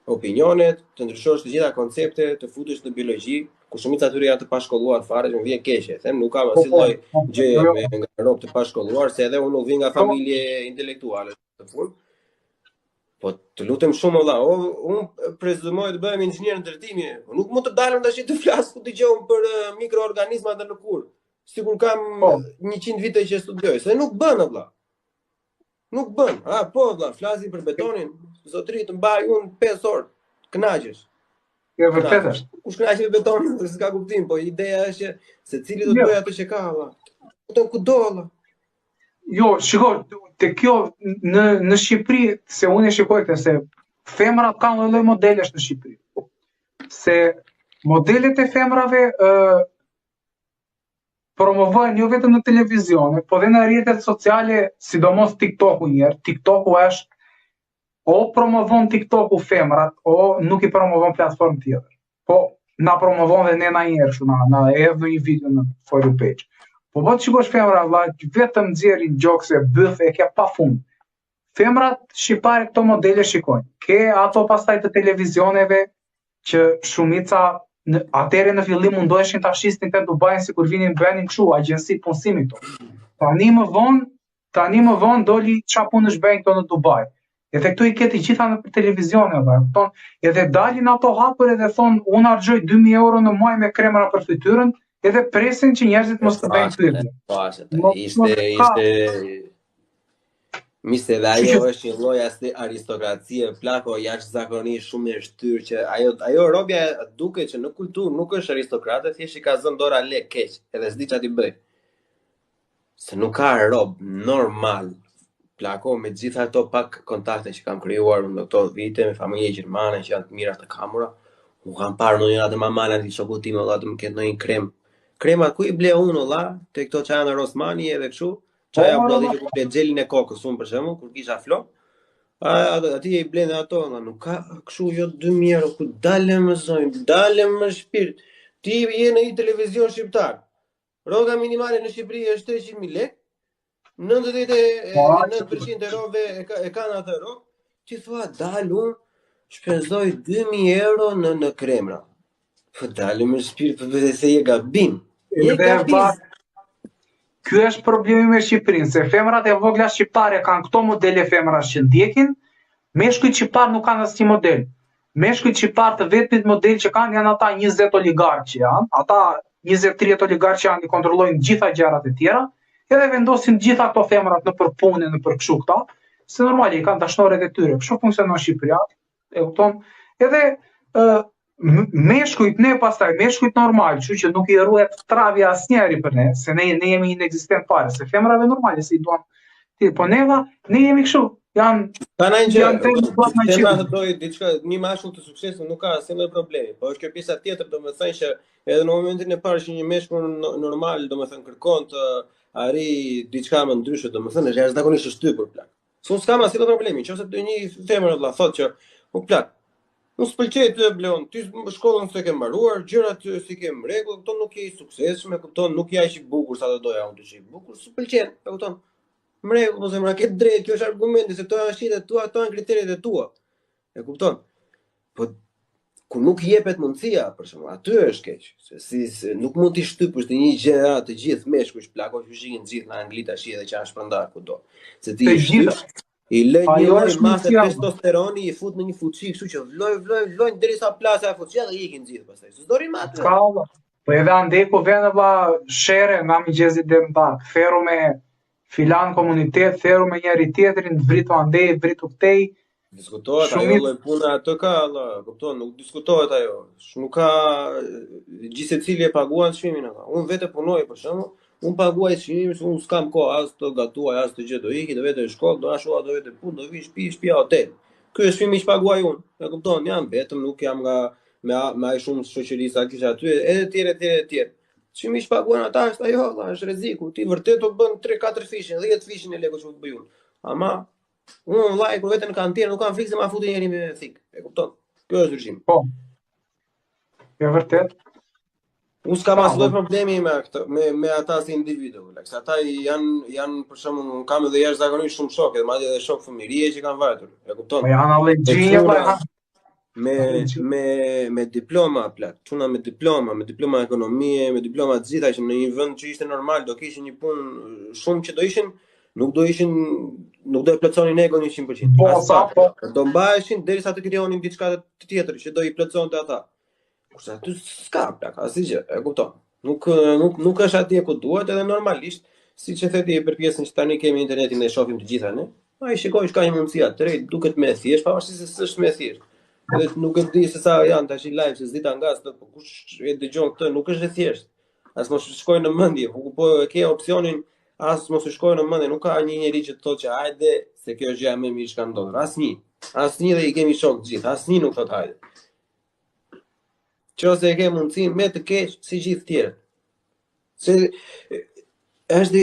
opinionet, të ndryshosh të gjitha konceptet, të futesh në biologji, ku shumica atyre janë të pashkolluar fare, më vjen keq e them, nuk kam asnjë lloj gjë me nga rob të pashkolluar, se edhe unë vi nga familje intelektuale të fund. Po të lutem shumë valla, unë prezumoj të bëhem inxhinier ndërtimi, po nuk mund të dalem tash të flas ku dëgjoj për mikroorganizma në lëkurë. Sigur kam 100 vite që studioj, se nuk bën valla. Nuk bën. Po valla, flasi për betonin, zotëri të mbaj unë 5 orë, kënaqesh. Ja vërtet është. Kush kënaqet me betonin, s'ka kuptim, po ideja është që secili do të bëjë atë që ka valla. Kudo valla. Jo, shiko, te kjo në Shqipëri, se unë e shikoj këtë se femrat kanë lloj modelesh në Shqipëri. Se modelet e femrave promovojnë jo vetëm në televizione, po dhe në rrjetet sociale, sidomos TikToku njerë. TikToku është o promovon TikToku femrat, o nuk i promovon platform tjetër. Po na promovon dhe ne na njerë, na edhe në një video në For You page. Po të shikosh femra, vetëm nxjerrin gjokse, bëth e ke pa fund. Femrat shqiptare këto modele shikojnë. Ke ato pastaj të televizioneve që shumica atëherë në fillim mundoheshin ta shisnin te Dubai sikur vinin bënin kështu agjenci punësimi këto. Tani më vonë doli çfarë punësh bëjnë këto në Dubai. Edhe këto i ketë gjitha në televizione, kupton? Edhe dalin ato hapur edhe thonë unë harxoj 2000 euro në muaj me kremra për fytyrën, edhe presin që njerëzit mos të bëjnë pyetje. Miste dhe ajo është një lloj aristokracie plako jashtëzakonisht shumë e shtyrë që ajo robja duket që në kulturë nuk është aristokrate, thjesht i ka zënë dora lek keq, edhe s'di ç'a ti bëj. Se nuk ka rob normal plako me gjitha ato pak kontakte që kam krijuar në këto vite me familje gjermane që janë të mira të kamura. U kam parë në një atë mamala në shoku tim valla të më ketë ndonjë krem. Krema ku i ble unë valla, te këto çaja Rosmani edhe kështu. Çaja blodhi që ku ble xhelin e kokës unë për shembull, kur kisha flok. Aty i blenë ato, nuk ka kështu jo 2000 euro, ku dalem më zonjë, dalem më shpirt. Ti je në një televizion shqiptar. Rroga minimale në Shqipëri është 300.000 lekë. 99% e robëve e kanë atë rrogë. Ti thua dal unë shpenzoj 2000 euro në kremra. Po dalem më shpirt për vetë se je gabim. Je gabim. Ky është problemi me Shqipërinë, se femrat e vogla shqiptare kanë këto modele femrash që ndjekin, meshkujt shqiptar nuk kanë asnjë model. Meshkujt shqiptar të vetmit model që kanë janë ata 20 oligarkë që janë, ata 20-30 oligarkë që janë i kontrollojnë gjitha gjërat e tjera, edhe vendosin gjitha këto femrat në përpunë, në përkëshu këta, se normali i kanë dashnoret e tyre. Kështu funksionon Shqipëria, e kupton? Edhe meshkujt ne pastaj, meshkujt normal, kështu që nuk i ruhet travi asnjëri për ne, se ne jemi inekzistent fare, se femrave normale si i duan. Po ne jemi kështu. Janë femrat dojë diçka, një mashull të suksesit nuk ka asnjë problemi, po është kjo pjesa tjetër, domethënë që edhe në momentin e parë që një meshkull normal, domethënë kërkon të arrijë diçka më ndryshe, domethënë është jashtëzakonisht shtypur plak. S'kam asnjë problemi, nëse një femër valla thotë që u plak. Nuk s'pëlqej të blon, ti shkollën s'e ke mbaruar, gjërat si ke në rregull, kupton nuk je i suksesshëm, kupton nuk je aq i bukur sa do doja unë të jesh i bukur, s'pëlqen, e kupton. Mrekulл, mos e mra ke drejt, kjo është argumenti se këto janë shitet tua, këto janë kriteret e tua. E kupton? Po ku nuk jepet mundësia, për shembull, aty është keq, se nuk mund të shtypësh të një gjë të gjithë meshkuj plako që shikin gjithë në Angli tash edhe që janë shpërndar kudo. Se ti i lë një masë testosteroni i fut në një fuçi, kështu që vlojnë derisa plasja e fuçia dhe ikin gjithë pastaj. S'dori më atë. Po edhe ande ku vjen valla shere nga mëngjesi deri në darkë, ferru me filan komunitet, ferru me njëri tjetrin, vritu andej, vritu këtej, Diskutohet Shumë ajo i- lloj puna atë ka, valla, kupton, nuk diskutohet ajo. Nuk ka gjithsecili e paguan çmimin ata. Unë vetë punoj për shembull, unë paguaj çmimin, unë s'kam kohë as të gatuaj, as të gjë, do iki, do vete në shkollë, do ashtu, do vete punë, do vi shtëpi hotel. Ky është çmimi që paguaj unë. E kupton, jam vetëm, nuk jam nga me ai shumë shoqëri sa kisha aty, edhe tjerë. Çmimi që paguajnë ata është ajo, valla, është rreziku. Ti vërtet do bën 3-4 fishin, 10 fishin e lekë që do të bëj unë. Ama unë vllai kur veten në kantinë nuk kam frikë se ma futi njëri me thik. E kupton? Kjo është ndryshim. Po. Ja vërtet. Unë s'kam asnjë problemi me këtë, me ata si individu, se ata janë për shembull, unë kam edhe jashtëzakonisht shumë shokë, madje edhe shok fëmijërie që kanë vajtur. E kupton? Po janë allergjie, po janë. Me diploma plot, çuna me diploma ekonomie, me diploma të gjitha që në një vend që ishte normal do kishin një punë shumë që do ishin, nuk do e plotsonin egon 100%. Po, po. Do mbaheshin derisa të krijonin diçka të tjetër që do i plotsonte ata. Kurse aty s'ka plak, asgjë, e kupton. Nuk është atje ku duhet edhe normalisht, siç e theti për pjesën që tani kemi internetin dhe shohim të gjitha ne. Ai shikoj ka një mundësi atë, duket më e thjeshtë, pavarësisht se s'është më e thjeshtë. Edhe nuk e di se sa janë tash live se s'dita nga s'do, po kush e dëgjon këtë nuk është e thjeshtë. As mos shkojnë në mendje, po e ke opsionin as mos shkojnë në mendje, nuk ka një njerëz që të thotë që hajde se kjo është gjë më e mirë që ka ndodhur. Asnjë dhe i kemi shok të gjithë, asnjë nuk thotë hajde. Qose e ke mundësinë me të keq si gjithë tjerët. Se është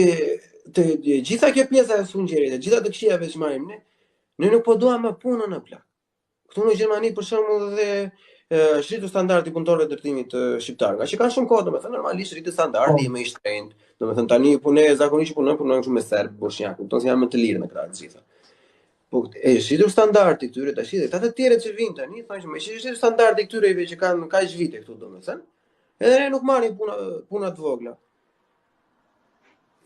të gjitha kjo pjesa e sungjerit, të gjitha të këqijave që marrim ne nuk po duam më punën në plak. Këtu në Gjermani për shembull dhe shritu standardi punëtorëve të ndërtimit shqiptar. Nga që kanë shumë kohë, domethënë normalisht rritet standardi më i shtrenjtë. Domethënë tani zakonisht punojnë shumë me serb, bosnjak, kupton se janë më të lirë në krah të gjitha. Po e shritur standardi këtyre tash dhe ata të tjerë që vinë tani thonë me shritur standardi këtyreve që kanë kaq vite këtu domethënë. Edhe ne nuk marrin puna të vogla.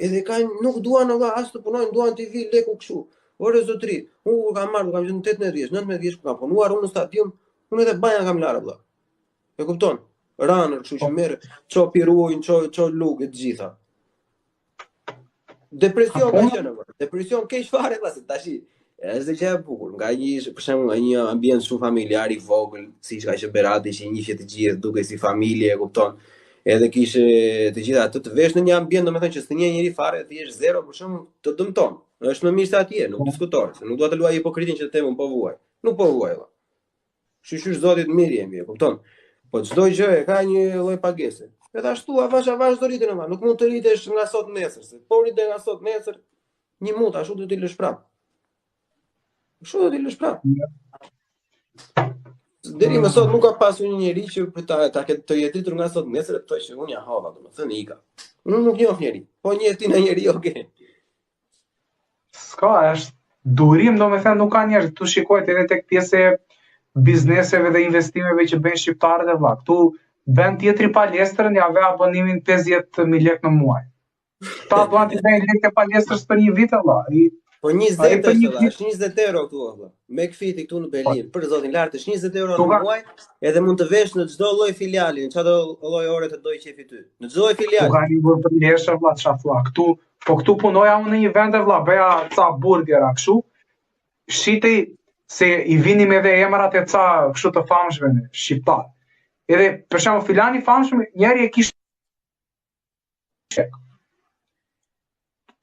Edhe nuk duan as të punojnë, duan të vi leku kështu. Ore zotri, unë kam qenë 18 vjeç, 19 vjeç ku kam punuar unë në stadium, unë edhe banja kam larë vëlla. E kupton? Runner, kështu që merr ço piruin, ço lugë të gjitha. Depresion ka qenë vëlla. Depresion keq fare vëlla, tash është gjë e bukur. Nga për shembull, nga një ambient shumë familjar i vogël, siç ka qenë Berati që njihej të gjithë duke si familje, e kupton? Edhe kishe të gjitha ato të vesh në një ambient, domethënë që s'njeh njëri fare, thjesht zero për shembull, të dëmton. Është më mirë se atje, nuk diskutohet, se nuk dua të luaj hipokritin që të them unë po vuaj. Nuk po vuaj valla. Shqysh zotit mirë jemi, e kupton? Po çdo gjë e ka një lloj pagese. Edhe ashtu avash do rritën ama, nuk mund të rritesh nga sot nesër, se po rritet nga sot nesër, një mut ashtu do t'i lësh prap. Ashtu do t'i lësh prap. Deri më sot nuk ka pasur një njerëz që për ta ketë të jetë nga sot nesër të thotë që unë ja hava, domethënë ika. Unë nuk njoh njerëj. Po njeh ti në njerëj, okay. S'ka, është durim, domethënë nuk ka njerëz. Tu shikojt edhe tek pjesë e bizneseve dhe investimeve që bëjnë shqiptarët e vlla. Ktu bën tjetri palestrën, ja ve abonimin 50.000 lekë në muaj. Ta duan të bëjnë lekë palestrës për një vit valla. Po 20 është 20 euro këtu valla. Me kfiti këtu në Berlin, për zotin lart është 20 euro në muaj, edhe mund të vesh në çdo lloj filiali, në çdo lloj ore të doj qefi ty. Në çdo lloj filiali. Po kanë një për leshë vlla çfarë thua. Këtu punoja unë në një vend vlla, bëja ca burgera kështu. Shitej se i vinim edhe emrat e ca kështu të famshme shqiptar. Edhe për shembull filani i famshëm, njëri e kishte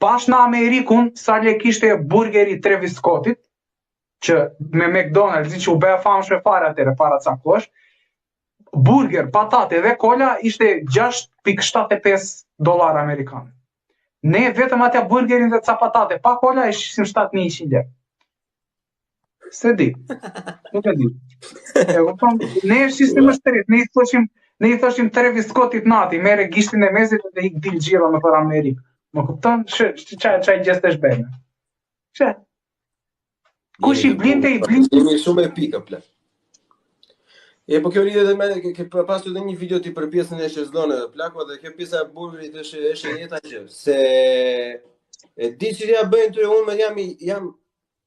pash në Amerikun, sa le kishte burgeri Travis Scottit, që me McDonald's, që u bëja famshme fare atëre, para ca kohësh, burger, patate dhe kola ishte $6.75 amerikanë. Ne vetëm atja burgerin dhe ca patate, pa kola ishim 7.100 lekë. Se di, nuk e di. Ne ishim më shtret, ne i thoshim Travis Scottit nati, mere gishtin e mezit dhe i dil gjira me për Amerikë. Më kupton? Çaj gjeste shbejnë. Çe? Kush i blinte, Jemi shumë epika plak. Po kjo lidhet me ke pasur edhe një video ti për pjesën e shezlonëve plako dhe kjo pjesa e burgerit është jeta që se e di që ja bëjnë tyre unë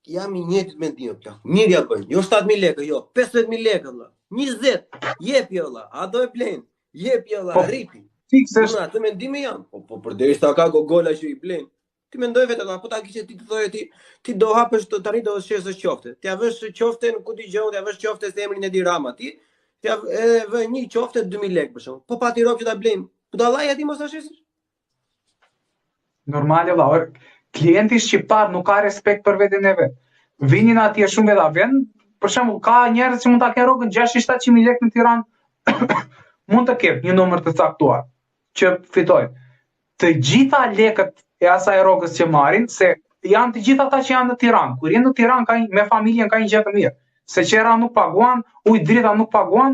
jam i njëjtit mendim plak. Mirë ja bëjnë. Jo 7.000 lekë, jo 15.000 lekë valla. 20, jepi valla. A do e blen? Jepi valla, ripi. Fikse është. Atë mendimi jam. Po përderisa ka gogola që i blen. Ti mendoj vetë po ta kishe ti të thoje ti do hapësh tani do shesh qofte. Ti ja vësh qoften ku dëgjon, ti ja vësh qofte se emrin e di Rama ti. Ti ja vë një qofte 2000 lekë për shembull. Po pati rob që ta blejmë. Budallaj aty mos ta shesësh. Normale valla, klienti shqiptar nuk ka respekt për veten e vet. Vinin atje shumë veta vend, për shembull ka njerëz që mund ta kenë rrogën 600-700 lekë në Tiranë. Mund të ketë një numër të caktuar që fitojnë. Të gjitha lekët e asaj rrogës që marrin, se janë të gjitha ata që janë në Tiranë. Kur jenë në Tiranë me familjen ka një gjë të mirë. Se qera nuk paguan, ujë drita nuk paguan.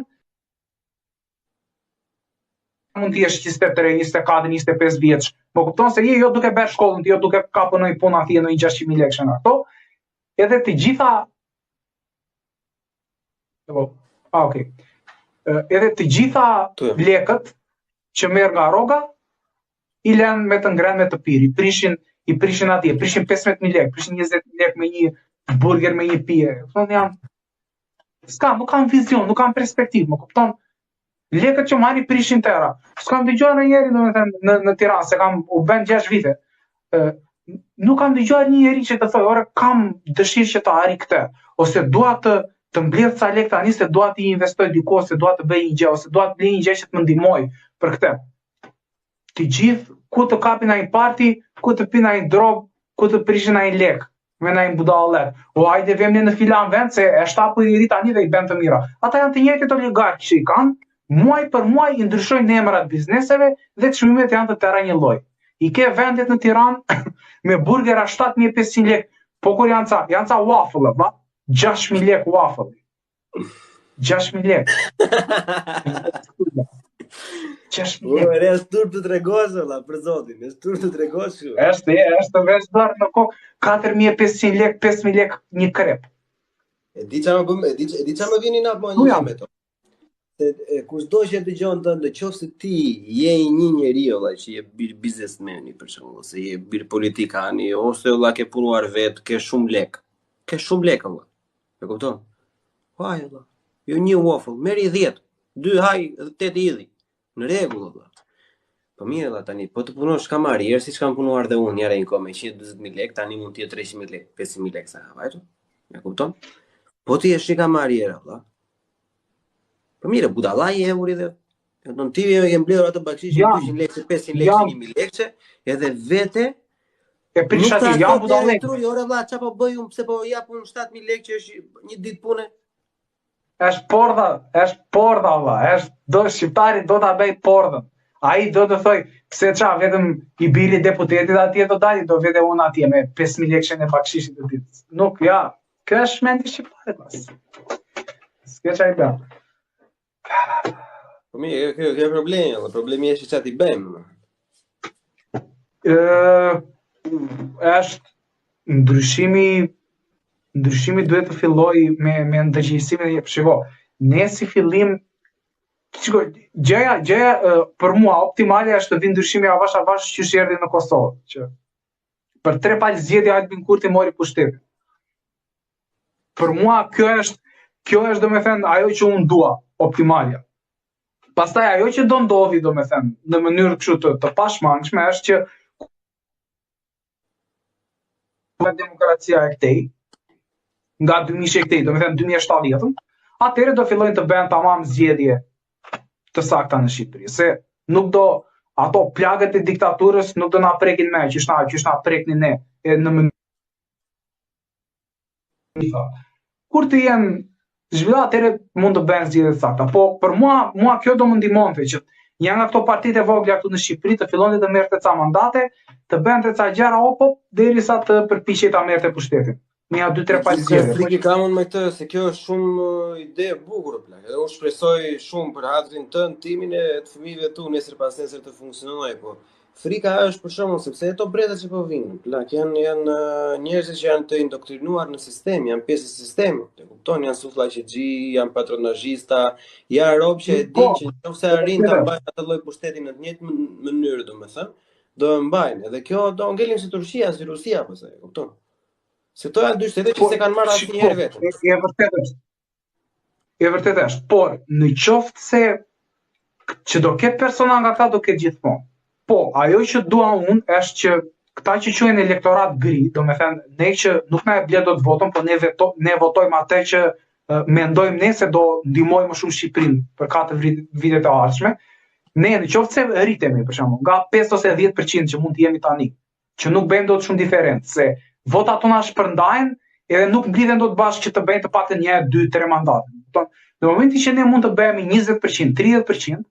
Mund të jesh 23, 24, 25 vjeç. Po kupton se je jo duke bërë shkollën, jo duke kapur në punë atje në 600.000 lekë në ato. Edhe të gjitha okay. Edhe të gjitha lekët që merr nga rroga i lën me të ngrënë me të pirë. I prishin atje, prishin 15.000 lekë, prishin 20 lekë me një burger me një pije. Thonë janë nuk kanë vizion, nuk kanë perspektivë, më kupton? Lekët që marrin prishin tëra. S'kam dëgjuar ndonjëherë domethënë në Tiranë, se kam u bën 6 vite. Nuk kam dëgjuar një njerëz që të thojë, "Ore, kam dëshirë që të arri këtë", ose "Dua të mbledh ca lekë tani se dua të investoj diku, ose dua të bëj një gjë, ose dua të blej një gjë që të më ndihmoj për këtë". Të gjithë ku të kapin ai parti, ku të pinë ai drog, ku të prishin ai lek, me ai budallë. O hajde vëmë në filan vend se e shtapu i ri tani dhe i bën të mira. Ata janë të njëjtit oligarkë që i kanë, muaj për muaj i ndryshojnë emrat bizneseve dhe çmimet janë të tëra një lloj. I ke vendet në Tiranë me burgera 7.500 lekë, po kur janë ca waffle, va? 6.000 lekë waffle. 6.000 lekë. 6.000 lekë. Po është turp të tregosh valla, për zotin, është turp të tregosh. Është veç dorë në kokë 4.500 lekë, 5.000 lekë një krep. E di çfarë më vini na po një me to. Kushdo që dëgjon të nëse ti je një njeriu valla që je biznesmeni për shembull, ose je bir politikani, ose valla ke punuar vet, ke shumë lek. Ke shumë lek valla. E kupton? Haj valla. Jo një waffle, merri 10, 2 haj 8 idhi. Në rregull valla. Po mirë valla tani, po të punosh kamarier siç kam punuar dhe unë njëra inko me 140.000 lekë, tani mund të jetë 300.000 lekë, 500.000 lekë sa vajto. E kupton? Po ti je një kamarier valla. Po mirë, budallaj e uri dhe do ti e mbledhur atë bakshish 200 lekë, 500 lekë, 1000 lekë, edhe vete e prish aty, ja budallaj. Ore valla, çfarë po bëj unë pse po japun 7.000 lekë që është një ditë pune? Është porda valla, do shqiptari do ta bëj pordën. Ai do të thoj, pse vetëm i biri deputetit atje do dali, do vete unë atje me 5.000 lekë në bakshishit të ditës. Nuk, ja, kjo është mendi shqiptarit pas. S'ke çaj bë. Po mirë, kjo është problemi është çfarë ti bëjmë. Është ndryshimi duhet të filloj me ndërgjegjësimin e shiko. Ne si fillim gjëja për mua optimale është të vinë ndryshimi avash që erdhi në Kosovë, që për 3 palë zgjedhje Albin Kurti mori pushtetin. Për mua kjo është domethënë ajo që unë dua, optimalja. Pastaj ajo që do ndodhi domethënë në mënyrë kështu të pashmangshme është që demokracia e këtej nga 2000 e këtej, domethënë 2070, atëherë do fillojnë të bëhen tamam zgjedhje të sakta në Shqipëri, se nuk do ato plagët e diktaturës nuk do na prekin më, që na preknin ne në mënyrë. Kur të jenë zhvilluar atëherë mund të bëhen zgjedhje të sakta. Po për mua kjo do më ndihmonte që janë nga këto partitë e vogla këtu në Shqipëri të fillonte të merrte ca mandate, të bënte ca gjëra derisa të përpiqej ta merrte pushtetin. Me 2-3 palë zgjedhje. Frikë kam unë me këtë se kjo është shumë ide e bukur plak. Edhe unë shpresoj shumë për hatrin tënd, timin e të fëmijëve tu nesër pas nesër të funksionojë, po frika është për shkakun sepse ato bretat që po vinë, plak janë njerëz që janë të indoktrinuar në sistem, janë pjesë e sistemit. E kupton, janë sufllaqëxhi, janë patronazhista, janë rob që e dinë që nëse arrin ta mbajnë atë lloj pushteti në të njëjtën mënyrë, domethënë, do e mbajnë. Edhe kjo do ngelim si Turqia, si Rusia pastaj, e kupton? Se to janë dy shtete që se kanë marrë asnjëherë vetëm. E vërtet është, por në qoftë se që do ketë persona nga këta do ketë gjithmonë. Po, ajo që dua unë është që këta që quhen elektorat gri, do me thënë, ne që nuk na e ble do të votën, po ne votojmë atë që mendojmë ne se do ndihmojë më shumë Shqipërinë për 4 vitet e ardhshme. Ne në qoftë se rritemi, për shembull, nga 5 ose 10% që mund të jemi tani, që nuk bëjmë dot shumë diferencë, se votat tona shpërndahen edhe nuk mblidhen dot bashkë që të bëjnë të paktën 1, 2, 3 mandate. Në momentin që ne mund të bëhemi 20%, 30%,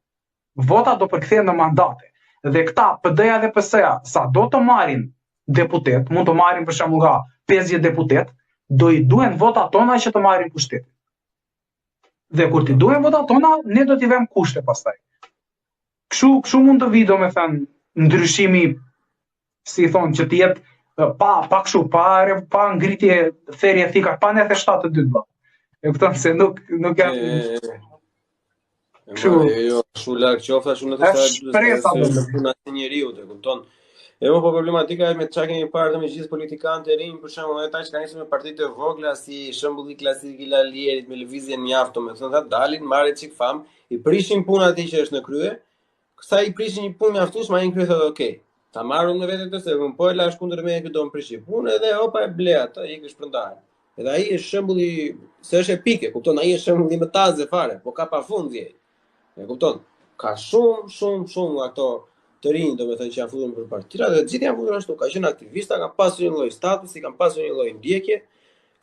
votat do përkthehen në mandate. Dhe këta PD-ja dhe PS-ja, sa do të marrin deputet, mund të marrin për shembull nga 50 deputet, do i duhen votat tona që të marrin pushtetin. Dhe kur t'i duhen votat tona, ne do t'i vëmë kushte pastaj. Kështu mund të vi, domethënë, ndryshimi, si thonë, që të jetë pa kështu, pa ngritje therrje thika, pa ne the 7-2 bë. E kupton se nuk janë Jo, shumë larg qofta, shumë në të puna të njeriu, e kupton. Po problematika me çka kemi parë me gjithë politikanët e rinj, për shembull, ata që kanë nisur me partitë e vogla si shembulli klasik i Lalierit me lëvizjen mjaft, me thënë ata dalin, marrin çik fam, i prishin punën aty që është në krye. Kësa i prishin një punë mjaftueshme, ai në krye thotë, "Ok, ta marrëm në vetë të se po e lash kundër me këto më prishi punë edhe opa e ble atë, i kish shpërndarën." Edhe ai është shembulli se është epike, kupton, ai është shembulli më taze fare, po ka pafundje. E kupton? Ka shumë ato të rinj, domethënë që janë futur për partira dhe të gjithë janë futur ashtu, ka qenë aktivista, kanë pasur një lloj statusi, kanë pasur një lloj ndjekje,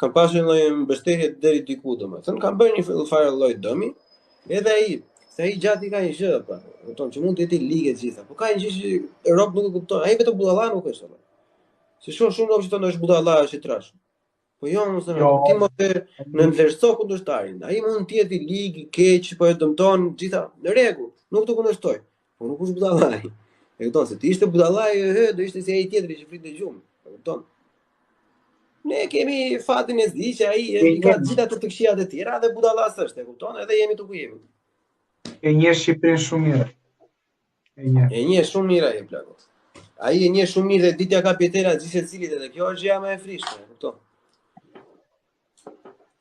kanë pasur një lloj mbështetje deri diku, domethënë kanë bërë një farë lloj dëmi, edhe ai se ai gjatë i ka një gjë, pa, kupton, që mund të jetë ligë të gjitha. Po ka një gjë që Europë nuk e kupton. Ai vetëm budalla nuk është apo. Se shumë Europë që thonë është budalla, është i trash. Po jo, mos e ti mos e në vlerëso kundërshtarin. Ai mund të jetë i ligë, i keq, po e dëmton gjitha në rregull. Nuk të kundërshtoj. Po nuk është budalla ai. E kupton se ti ishte budalla, do ishte si ai tjetri që flitë gjumë. E kupton? Ne kemi fatin e zi që ai ka gjitha të këqijat e tjera dhe budalla s'është, e kupton? Edhe jemi tu ku jemi. E njeh Shqipërinë shumë mirë. E njeh shumë mirë ai plako. Ai e njeh shumë mirë dhe ditja ka pjetera gjithë secilit edhe kjo është gjëja më e frishme, e kupton?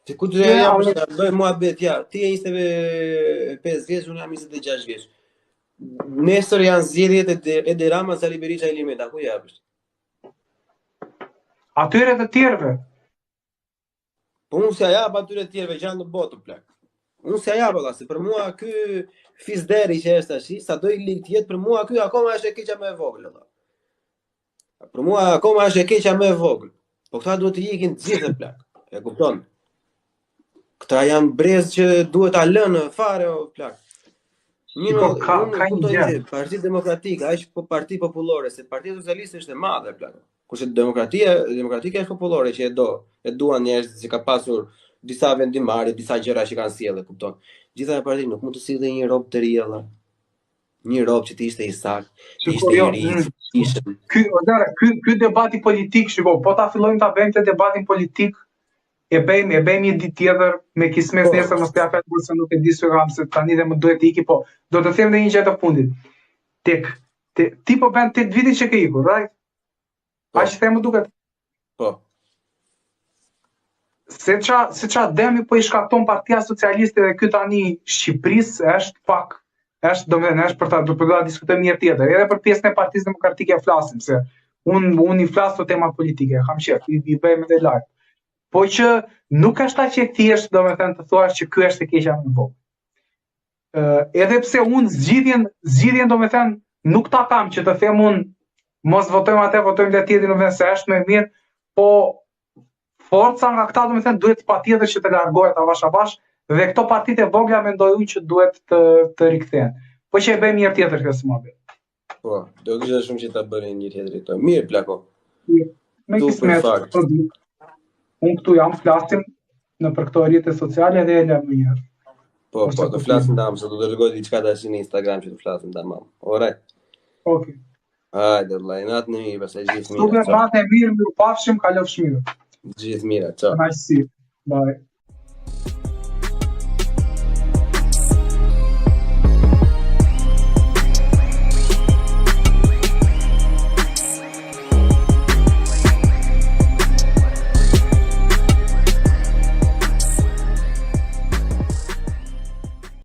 Ti ku do jam të bëj muhabet ja, ti je 25 vjeç, unë jam 26 vjeç. Nesër janë zgjedhjet e Edi Rama, Sali Berisha, Ilir Meta, ku japësh? Atyre të tjerëve. Po unë s'ja jap atyre të tjerëve që janë në botë plak. Unë s'ja jap valla, se për mua ky Fizderi që është tash, sa do i lig të jetë për mua ky akoma është e keqja më e vogël valla. Për mua akoma është e keqja më e vogël. Po këta duhet të ikin të gjithë plak. E kupton? Këta janë brez që duhet ta lënë fare o plak. Ka një gjë. Partia Demokratike, aq parti popullore, se Partia Socialiste është e madhe plak. Kurse demokratike është popullore që e duan njerëzit që ka pasur disa vendimarrje, disa gjëra që kanë sjellë, kupton. Gjitha partitë nuk mund të sillë një rob të ri valla. Një rob që të ishte i saktë, të ishte i ri. Ky debati politik, shiko, po ta fillojmë ta bëjmë këtë debatin politik, e bëjmë një ditë tjetër me kismes nesër mos t'ia fal se nuk e di se kam se tani dhe më duhet të iki, po do të them edhe një gjë të fundit. Ti po bën 8 vite që ke ikur, right? Aq them duket. Po. Se qa demi po i shkakton Partia Socialiste dhe ky tani Shqipërisë është domethënë për ta diskutojmë një herë tjetër. Edhe për pjesën e Partisë Demokratike flasim se unë i flas për tema politike, kam qef, i bëjmë edhe live. Po që nuk është aq e thjeshtë domethënë të thuash që ky është e keqja më e vogël. Edhe pse unë zgjidhjen domethënë nuk ta kam që të them unë mos votojmë atë, votojmë le tjetrin domethënë se është më e mirë, po forca nga këta domethënë duhet patjetër që të largohet avash dhe këto partitë e vogla mendoj unë që duhet të rikthehen. Po që e bëjmë një herë tjetër këtë muhabet. Po, do kisha shumë që ta bënin një tjetër këto. Mirë plako. Me kismet. Unë këtu jam, flasim në për këto rrjete sociale dhe e lëm një herë. Po, do flasim ndam, se do të dërgoj diçka tash në Instagram që të flasim ndam. Alright. Okej. Hajde, vllai, natë në mirë, pastaj gjithë mirë. Super, natë e mirë, mirupafshim, kalofsh mirë. Gjithë mirë, ciao. Nice. Bye.